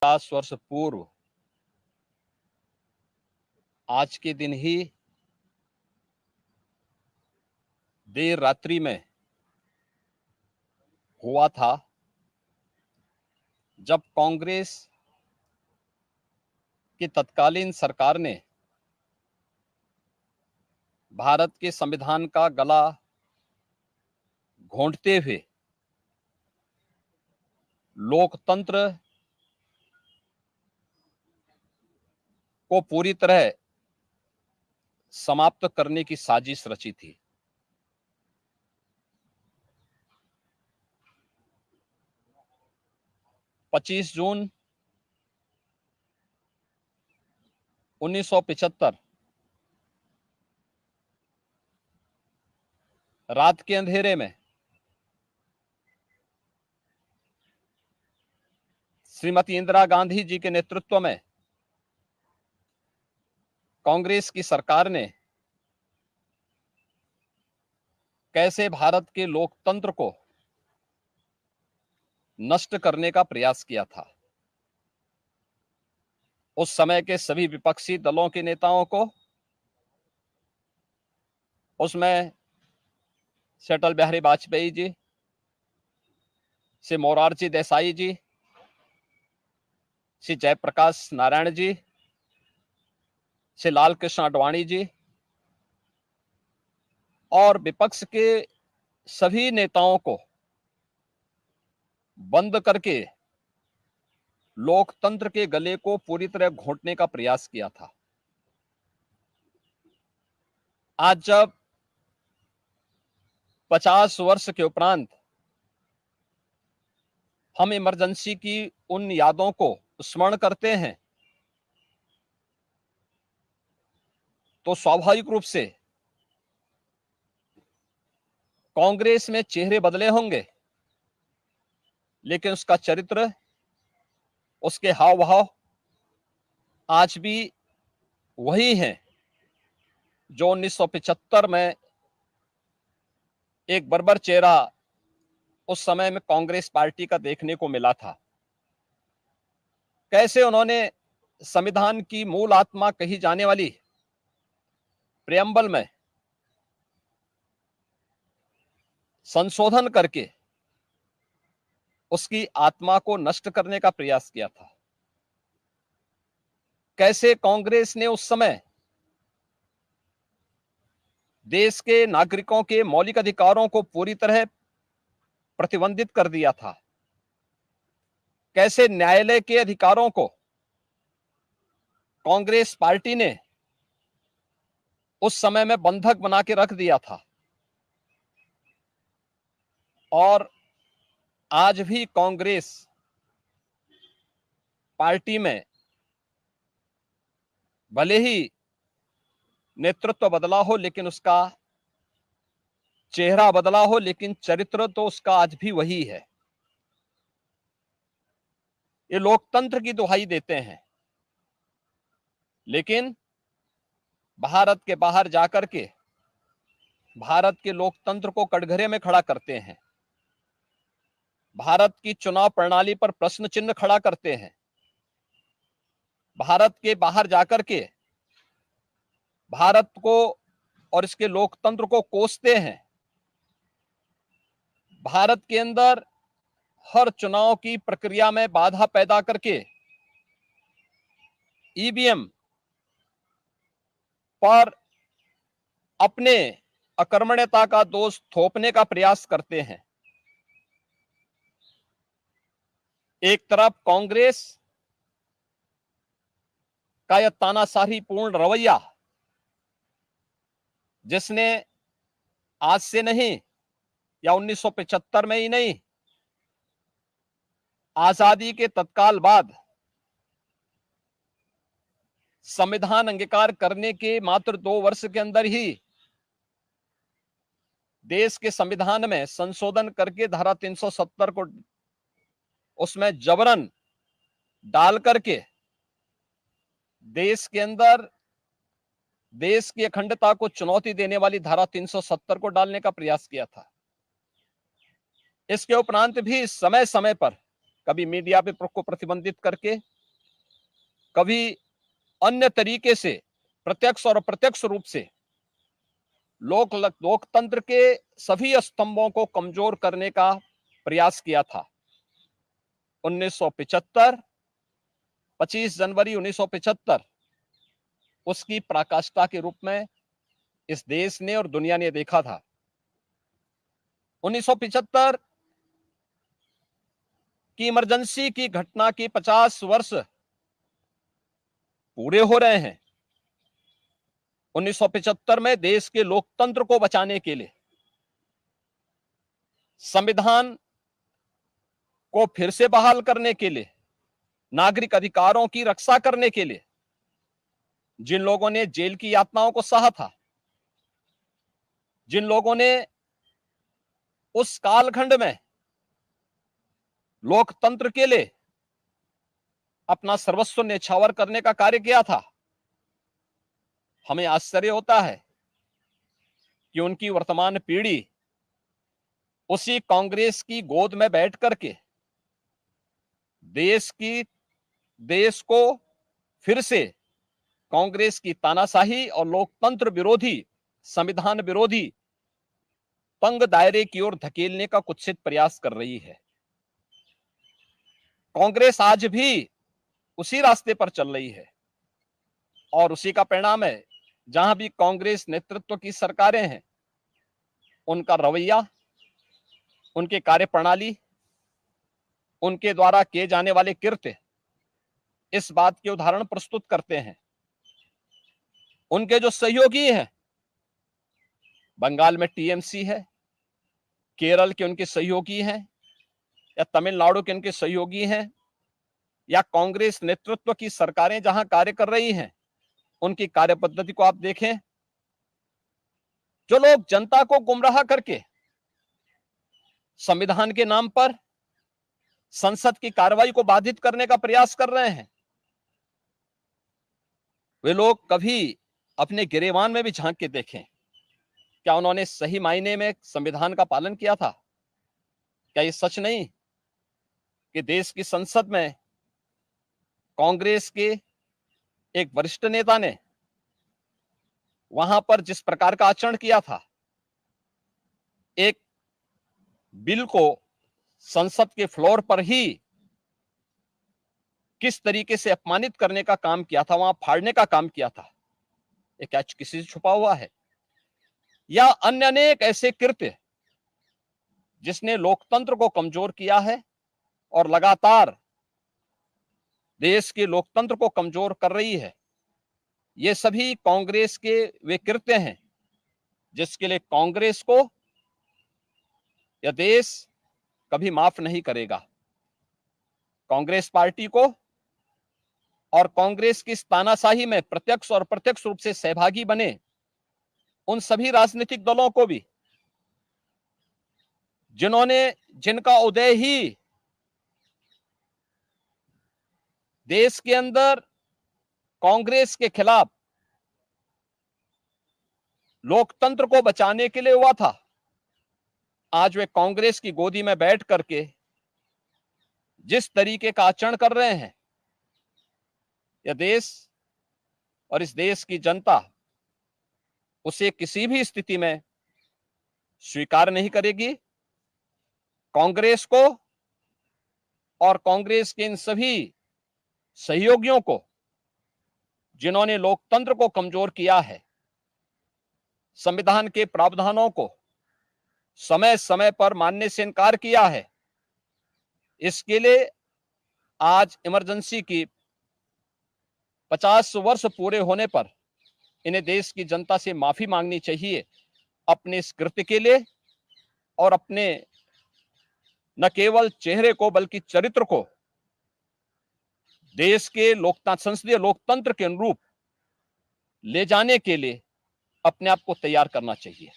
50 वर्ष पूर्व आज के दिन ही देर रात्रि में हुआ था जब कांग्रेस की तत्कालीन सरकार ने भारत के संविधान का गला घोंटते हुए लोकतंत्र को पूरी तरह समाप्त करने की साजिश रची थी। पच्चीस जून 1975 रात के अंधेरे में श्रीमती इंदिरा गांधी जी के नेतृत्व में कांग्रेस की सरकार ने कैसे भारत के लोकतंत्र को नष्ट करने का प्रयास किया था। उस समय के सभी विपक्षी दलों के नेताओं को, उसमें से अटल बिहारी वाजपेयी जी से मोरारजी देसाई जी, श्री जयप्रकाश नारायण जी, श्री लाल कृष्ण आडवाणी जी और विपक्ष के सभी नेताओं को बंद करके लोकतंत्र के गले को पूरी तरह घोंटने का प्रयास किया था। आज जब 50 वर्ष के उपरांत हम इमरजेंसी की उन यादों को स्मरण करते हैं तो स्वाभाविक रूप से कांग्रेस में चेहरे बदले होंगे, लेकिन उसका चरित्र, उसके हाव भाव आज भी वही हैं जो 1975 में एक बर्बर चेहरा उस समय में कांग्रेस पार्टी का देखने को मिला था। कैसे उन्होंने संविधान की मूल आत्मा कही जाने वाली प्रेम्बल में संशोधन करके उसकी आत्मा को नष्ट करने का प्रयास किया था। कैसे कांग्रेस ने उस समय देश के नागरिकों के मौलिक अधिकारों को पूरी तरह प्रतिबंधित कर दिया था। कैसे न्यायालय के अधिकारों को कांग्रेस पार्टी ने उस समय में बंधक बना के रख दिया था। और आज भी कांग्रेस पार्टी में भले ही नेतृत्व बदला हो, लेकिन उसका चेहरा बदला हो, लेकिन चरित्र तो उसका आज भी वही है। ये लोकतंत्र की दुहाई देते हैं, लेकिन भारत के बाहर जाकर के भारत के लोकतंत्र को कटघरे में खड़ा करते हैं, भारत की चुनाव प्रणाली पर प्रश्न चिन्ह खड़ा करते हैं, भारत के बाहर जाकर के भारत को और इसके लोकतंत्र को कोसते हैं। भारत के अंदर हर चुनाव की प्रक्रिया में बाधा पैदा करके ईवीएम पर अपने अकर्मण्यता का दोष थोपने का प्रयास करते हैं। एक तरफ कांग्रेस का यह तानाशाही पूर्ण रवैया, जिसने आज से नहीं या 1975 में ही नहीं, आजादी के तत्काल बाद संविधान अंगीकार करने के मात्र 2 वर्ष के अंदर ही देश के संविधान में संशोधन करके धारा 370 को उसमें जबरन डाल करके देश के अंदर देश की अखंडता को चुनौती देने वाली धारा 370 को डालने का प्रयास किया था। इसके उपरांत भी समय समय पर कभी मीडिया पे को प्रतिबंधित करके, कभी अन्य तरीके से प्रत्यक्ष और अप्रत्यक्ष रूप से लोकतंत्र के सभी स्तंभों को कमजोर करने का प्रयास किया था। 1975, 25 जनवरी 1975 उसकी पराकाष्ठा के रूप में इस देश ने और दुनिया ने देखा था। 1975 की इमरजेंसी की घटना की 50 वर्ष पूरे हो रहे हैं। 1975 में देश के लोकतंत्र को बचाने के लिए, संविधान को फिर से बहाल करने के लिए, नागरिक अधिकारों की रक्षा करने के लिए जिन लोगों ने जेल की यातनाओं को सहा था, जिन लोगों ने उस कालखंड में लोकतंत्र के लिए अपना सर्वस्व न्यौछावर करने का कार्य किया था, हमें आश्चर्य होता है कि उनकी वर्तमान पीढ़ी उसी कांग्रेस की गोद में बैठ करके देश को फिर से कांग्रेस की तानाशाही और लोकतंत्र विरोधी, संविधान विरोधी तंग दायरे की ओर धकेलने का कुत्सित प्रयास कर रही है। कांग्रेस आज भी उसी रास्ते पर चल रही है और उसी का परिणाम है। जहां भी कांग्रेस नेतृत्व की सरकारें हैं, उनका रवैया, उनके कार्यप्रणाली, उनके द्वारा किए जाने वाले कृत्य इस बात के उदाहरण प्रस्तुत करते हैं। उनके जो सहयोगी हैं, बंगाल में टीएमसी है, केरल के उनके सहयोगी हैं, या तमिलनाडु के उनके सहयोगी हैं, या कांग्रेस नेतृत्व की सरकारें जहां कार्य कर रही हैं, उनकी कार्य पद्धति को आप देखें। जो लोग जनता को गुमराह करके संविधान के नाम पर संसद की कार्रवाई को बाधित करने का प्रयास कर रहे हैं, वे लोग कभी अपने गिरेबान में भी झांक के देखें। क्या उन्होंने सही मायने में संविधान का पालन किया था? क्या ये सच नहीं कि देश की संसद में कांग्रेस के एक वरिष्ठ नेता ने वहां पर जिस प्रकार का आचरण किया था, एक बिल को संसद के फ्लोर पर ही किस तरीके से अपमानित करने का काम किया था, वहां फाड़ने का काम किया था, ये क्या किसी से छुपा हुआ है? या अन्य अनेक ऐसे कृत्य जिसने लोकतंत्र को कमजोर किया है और लगातार देश के लोकतंत्र को कमजोर कर रही है, ये सभी कांग्रेस के वे कृत्य हैं जिसके लिए कांग्रेस को यह देश कभी माफ नहीं करेगा। कांग्रेस पार्टी को और कांग्रेस की तानाशाही में प्रत्यक्ष और अप्रत्यक्ष रूप से सहभागी बने उन सभी राजनीतिक दलों को भी, जिनका उदय ही देश के अंदर कांग्रेस के खिलाफ लोकतंत्र को बचाने के लिए हुआ था, आज वे कांग्रेस की गोदी में बैठ करके जिस तरीके का आचरण कर रहे हैं, यह देश और इस देश की जनता उसे किसी भी स्थिति में स्वीकार नहीं करेगी। कांग्रेस को और कांग्रेस के इन सभी सहयोगियों को, जिन्होंने लोकतंत्र को कमजोर किया है, संविधान के प्रावधानों को समय समय पर मानने से इनकार किया है, इसके लिए आज इमरजेंसी की 50 वर्ष पूरे होने पर इन्हें देश की जनता से माफी मांगनी चाहिए, अपने इस कृत्य के लिए और अपने न केवल चेहरे को बल्कि चरित्र को देश के संसदीय लोकतंत्र के अनुरूप ले जाने के लिए अपने आप को तैयार करना चाहिए।